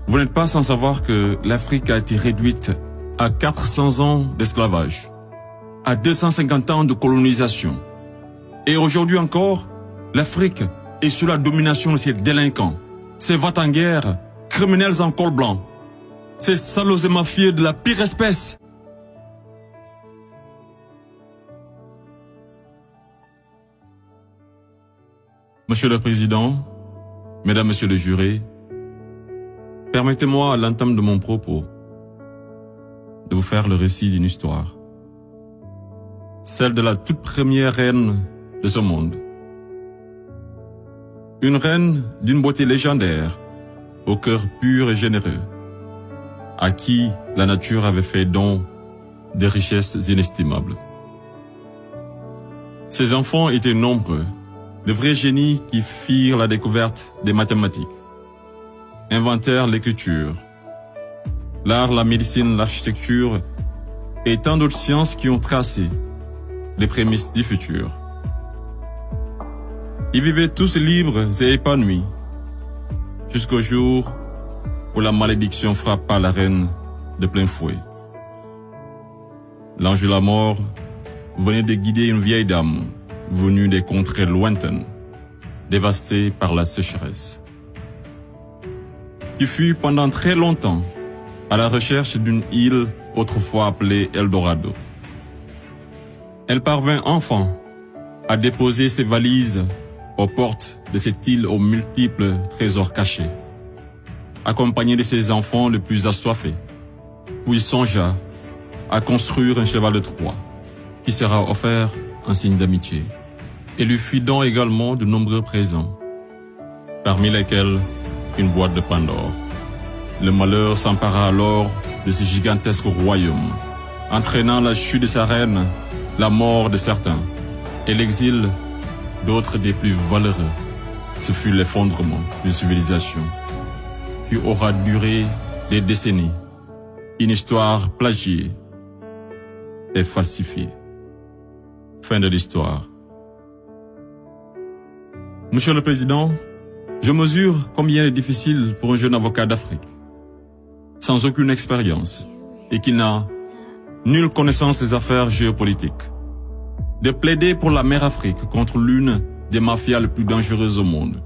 Vous n'êtes pas sans savoir que l'Afrique a été réduite à 400 ans d'esclavage, à 250 ans de colonisation. Et aujourd'hui encore, l'Afrique est sous la domination de ces délinquants, ces va-t-en-guerre, criminels en col blanc, ces salauds et mafieux de la pire espèce. Monsieur le Président, Mesdames, Messieurs les jurés, permettez-moi à l'entame de mon propos de vous faire le récit d'une histoire, celle de la toute première reine de ce monde. Une reine d'une beauté légendaire, au cœur pur et généreux, à qui la nature avait fait don de richesses inestimables. Ses enfants étaient nombreux, de vrais génies qui firent la découverte des mathématiques, inventèrent l'écriture, l'art, la médecine, l'architecture et tant d'autres sciences qui ont tracé les prémices du futur. Ils vivaient tous libres et épanouis, jusqu'au jour où la malédiction frappa la reine de plein fouet. L'ange de la mort venait de guider une vieille dame venue des contrées lointaines, dévastées par la sécheresse, qui fut pendant très longtemps à la recherche d'une île autrefois appelée Eldorado. Elle parvint enfin à déposer ses valises aux portes de cette île aux multiples trésors cachés, accompagnée de ses enfants les plus assoiffés, puis songea à construire un cheval de Troie qui sera offert en signe d'amitié, et lui fit don également de nombreux présents, parmi lesquels une boîte de Pandore. Le malheur s'empara alors de ce gigantesque royaume, entraînant la chute de sa reine, la mort de certains, et l'exil d'autres des plus valeureux. Ce fut l'effondrement d'une civilisation qui aura duré des décennies, une histoire plagiée et falsifiée. Fin de l'histoire. Monsieur le Président, je mesure combien il est difficile pour un jeune avocat d'Afrique, sans aucune expérience et qui n'a nulle connaissance des affaires géopolitiques, de plaider pour la mère Afrique contre l'une des mafias les plus dangereuses au monde,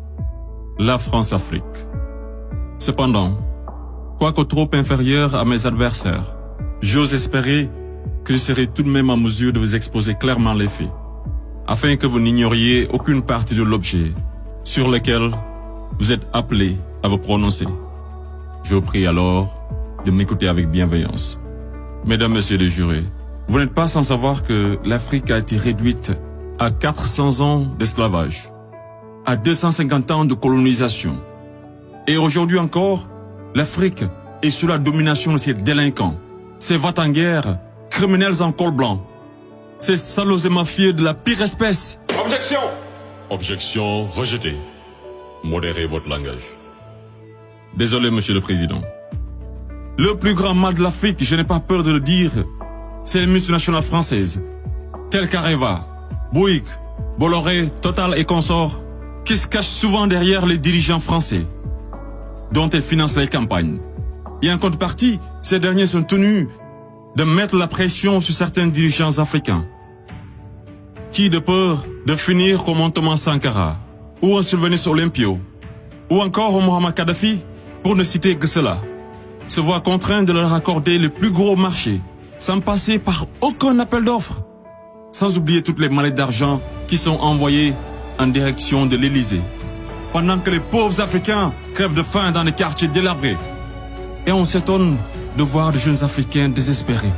la France-Afrique. Cependant, quoique trop inférieur à mes adversaires, j'ose espérer que je serai tout de même en mesure de vous exposer clairement les faits, afin que vous n'ignoriez aucune partie de l'objet sur lequel vous êtes appelés à vous prononcer. Je vous prie alors de m'écouter avec bienveillance. Mesdames, Messieurs les jurés, vous n'êtes pas sans savoir que l'Afrique a été réduite à 400 ans d'esclavage, à 250 ans de colonisation. Et aujourd'hui encore, l'Afrique est sous la domination de ces délinquants, ces va-t-en-guerre, criminels en col blanc, ces salauds et mafieux de la pire espèce. Objection! Objection rejetée. Modérez votre langage. Désolé, Monsieur le Président. Le plus grand mal de l'Afrique, je n'ai pas peur de le dire, c'est les multinationales françaises, telles qu'Areva, Bouygues, Bolloré, Total et consorts, qui se cachent souvent derrière les dirigeants français, dont elles financent les campagnes. Et en contrepartie, ces derniers sont tenus de mettre la pression sur certains dirigeants africains, qui, de peur de finir comme un Thomas Sankara, ou un Sylvanus Olympio, ou encore un Muammar Kadhafi, pour ne citer que cela, se voient contraints de leur accorder le plus gros marché, sans passer par aucun appel d'offres, sans oublier toutes les mallettes d'argent qui sont envoyées en direction de l'Élysée, pendant que les pauvres Africains crèvent de faim dans les quartiers délabrés. Et on s'étonne de voir de jeunes Africains désespérés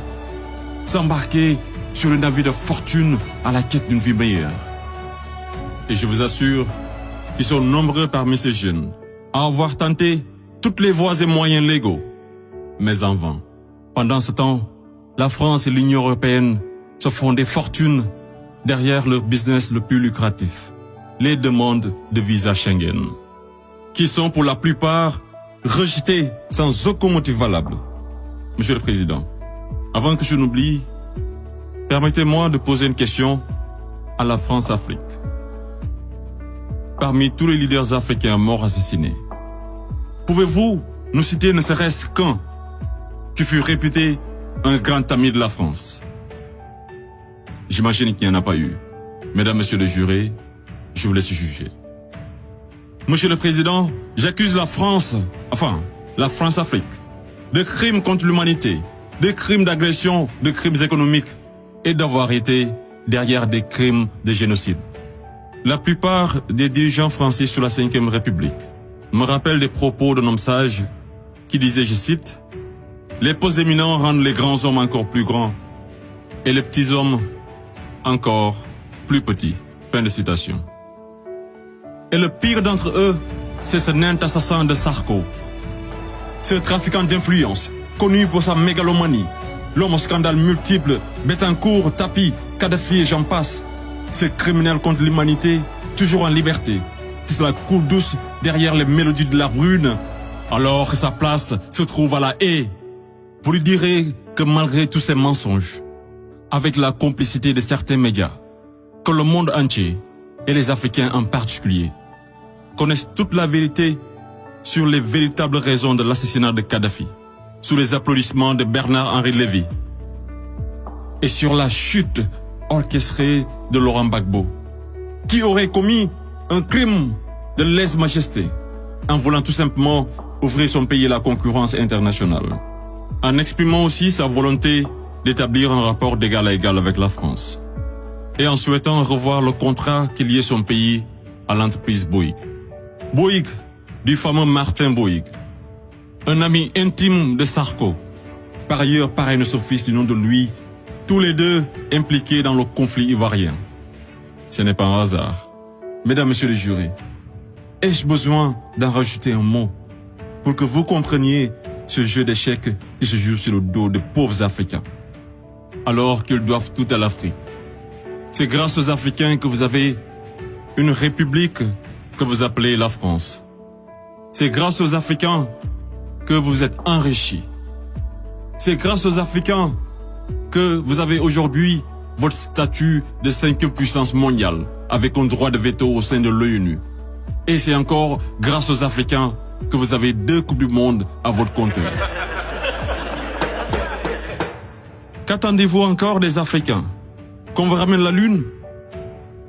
s'embarquer sur le navire de fortune à la quête d'une vie meilleure. Et je vous assure qu'ils sont nombreux parmi ces jeunes à avoir tenté toutes les voies et moyens légaux, mais en vain. Pendant ce temps, la France et l'Union européenne se font des fortunes derrière leur business le plus lucratif, les demandes de visa Schengen, qui sont pour la plupart rejetées sans aucun motif valable. Monsieur le Président, avant que je n'oublie, permettez-moi de poser une question à la France-Afrique. Parmi tous les leaders africains morts assassinés, pouvez-vous nous citer ne serait-ce qu'un qui fut réputé un grand ami de la France. J'imagine qu'il n'y en a pas eu. Mesdames, Messieurs les jurés, je vous laisse juger. Monsieur le Président, j'accuse la France Afrique, de crimes contre l'humanité, de crimes d'agression, de crimes économiques et d'avoir été derrière des crimes de génocide. La plupart des dirigeants français sous la Ve République me rappellent des propos d'un homme sage qui disait, je cite, « Les postes éminents rendent les grands hommes encore plus grands et les petits hommes encore plus petits. » Fin de citation. Et le pire d'entre eux, c'est ce nain assassin de Sarko. Ce trafiquant d'influence, connu pour sa mégalomanie, l'homme au scandale multiple, Bettencourt, Tapi, Kadhafi et j'en passe. Ce criminel contre l'humanité, toujours en liberté, qui se la coule douce derrière les mélodies de la brune, alors que sa place se trouve à la haie. Vous lui direz que malgré tous ces mensonges, avec la complicité de certains médias, que le monde entier, et les Africains en particulier, connaissent toute la vérité sur les véritables raisons de l'assassinat de Kadhafi, sous les applaudissements de Bernard-Henri Lévy, et sur la chute orchestrée de Laurent Gbagbo, qui aurait commis un crime de lèse-majesté en voulant tout simplement ouvrir son pays à la concurrence internationale, en exprimant aussi sa volonté d'établir un rapport d'égal à égal avec la France, et en souhaitant revoir le contrat qui liait son pays à l'entreprise Bouygues. Bouygues, du fameux Martin Bouygues, un ami intime de Sarko, par ailleurs parrain de son fils du nom de lui, tous les deux impliqués dans le conflit ivoirien. Ce n'est pas un hasard. Mesdames, Messieurs les jurés, ai-je besoin d'en rajouter un mot pour que vous compreniez ce jeu d'échecs qui se joue sur le dos de pauvres Africains, alors qu'ils doivent tout à l'Afrique? C'est grâce aux Africains que vous avez une république que vous appelez la France. C'est grâce aux Africains que vous êtes enrichis. C'est grâce aux Africains que vous avez aujourd'hui votre statut de 5e puissance mondiale avec un droit de veto au sein de l'ONU. Et c'est encore grâce aux Africains que vous avez 2 Coupes du Monde à votre compteur. Qu'attendez-vous encore des Africains? Qu'on vous ramène la Lune?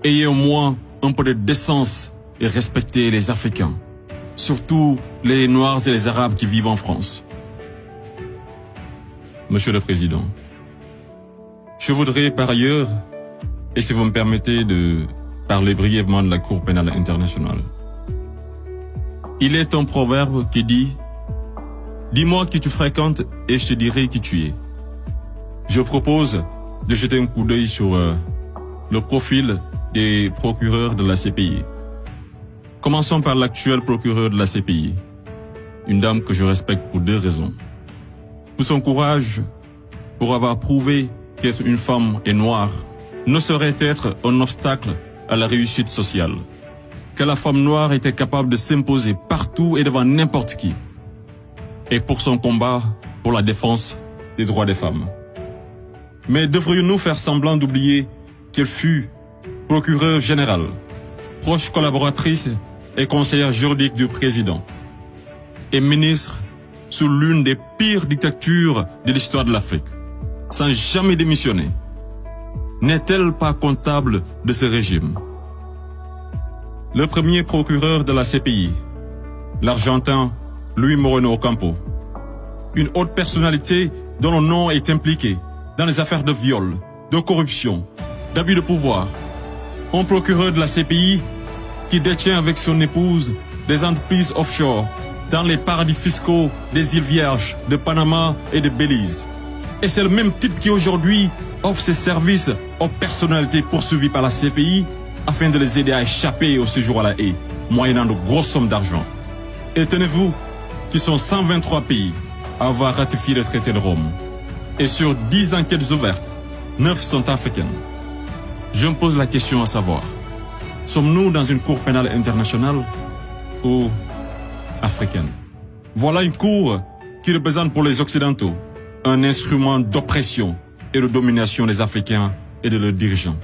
Ayez au moins un peu de décence et respectez les Africains, surtout les Noirs et les Arabes qui vivent en France. Monsieur le Président, je voudrais par ailleurs, et si vous me permettez de parler brièvement de la Cour pénale internationale. Il est un proverbe qui dit « Dis-moi qui tu fréquentes et je te dirai qui tu es ». Je propose de jeter un coup d'œil sur le profil des procureurs de la CPI. Commençons par l'actuel procureur de la CPI, une dame que je respecte pour 2 raisons. Pour son courage, pour avoir prouvé qu'être une femme et noire ne saurait être un obstacle à la réussite sociale, que la femme noire était capable de s'imposer partout et devant n'importe qui, et pour son combat pour la défense des droits des femmes. Mais devrions-nous faire semblant d'oublier qu'elle fut procureure générale, proche collaboratrice et conseillère juridique du président, et ministre sous l'une des pires dictatures de l'histoire de l'Afrique, sans jamais démissionner? N'est-elle pas comptable de ce régime? Le premier procureur de la CPI, l'Argentin Luis Moreno Ocampo, une haute personnalité dont le nom est impliqué dans les affaires de viol, de corruption, d'abus de pouvoir. Un procureur de la CPI qui détient avec son épouse des entreprises offshore dans les paradis fiscaux des îles Vierges, de Panama et de Belize. Et c'est le même type qui aujourd'hui offre ses services aux personnalités poursuivies par la CPI afin de les aider à échapper au séjour à la haie, moyennant de grosses sommes d'argent. Et tenez-vous qu'ils sont 123 pays à avoir ratifié le traité de Rome. Et sur 10 enquêtes ouvertes, 9 sont africaines. Je me pose la question à savoir, sommes-nous dans une cour pénale internationale ou africaine? Voilà une cour qui représente pour les Occidentaux un instrument d'oppression et de domination des Africains et de leurs dirigeants.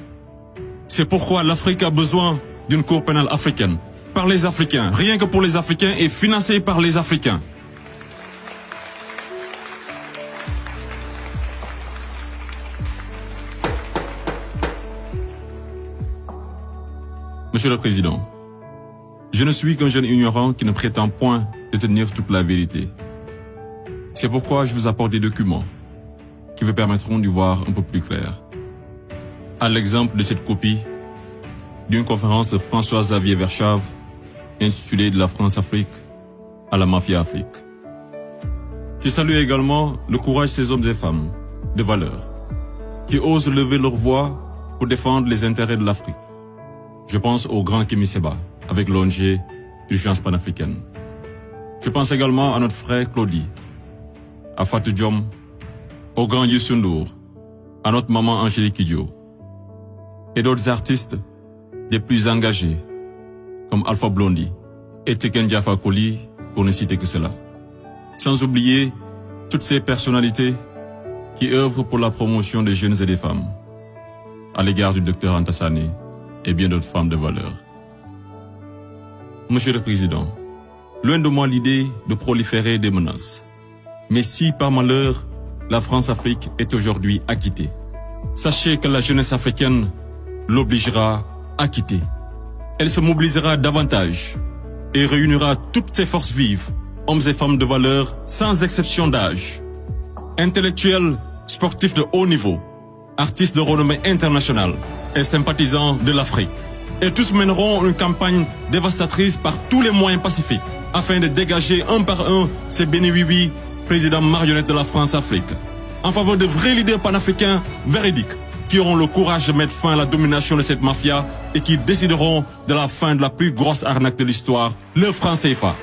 C'est pourquoi l'Afrique a besoin d'une cour pénale africaine, par les Africains, rien que pour les Africains et financée par les Africains. Monsieur le Président, je ne suis qu'un jeune ignorant qui ne prétend point détenir toute la vérité. C'est pourquoi je vous apporte des documents qui vous permettront d'y voir un peu plus clair. À l'exemple de cette copie d'une conférence de François-Xavier Verschave intitulée « De la France-Afrique à la Mafia-Afrique ». Je salue également le courage de ces hommes et femmes de valeur qui osent lever leur voix pour défendre les intérêts de l'Afrique. Je pense au grand Kémy Séba avec l'ONG Urgence panafricaine. Je pense également à notre frère Claudie, à Fatou Diom, au grand Youssou N'Dour, à notre maman Angélique Kidjo et d'autres artistes des plus engagés comme Alpha Blondy et Teken Diafa Koli, pour ne citer que cela. Sans oublier toutes ces personnalités qui œuvrent pour la promotion des jeunes et des femmes, à l'égard du docteur Anta Sané et bien d'autres femmes de valeur. Monsieur le Président, loin de moi l'idée de proliférer des menaces. Mais si par malheur, la France-Afrique est aujourd'hui acquittée, sachez que la jeunesse africaine l'obligera à quitter. Elle se mobilisera davantage et réunira toutes ses forces vives, hommes et femmes de valeur, sans exception d'âge, intellectuels, sportifs de haut niveau, artistes de renommée internationale et sympathisants de l'Afrique. Et tous mèneront une campagne dévastatrice par tous les moyens pacifiques afin de dégager un par un ces bénéwiwi, présidents marionnettes de la France-Afrique, en faveur de vrais leaders panafricains véridiques qui auront le courage de mettre fin à la domination de cette mafia et qui décideront de la fin de la plus grosse arnaque de l'histoire, le franc CFA.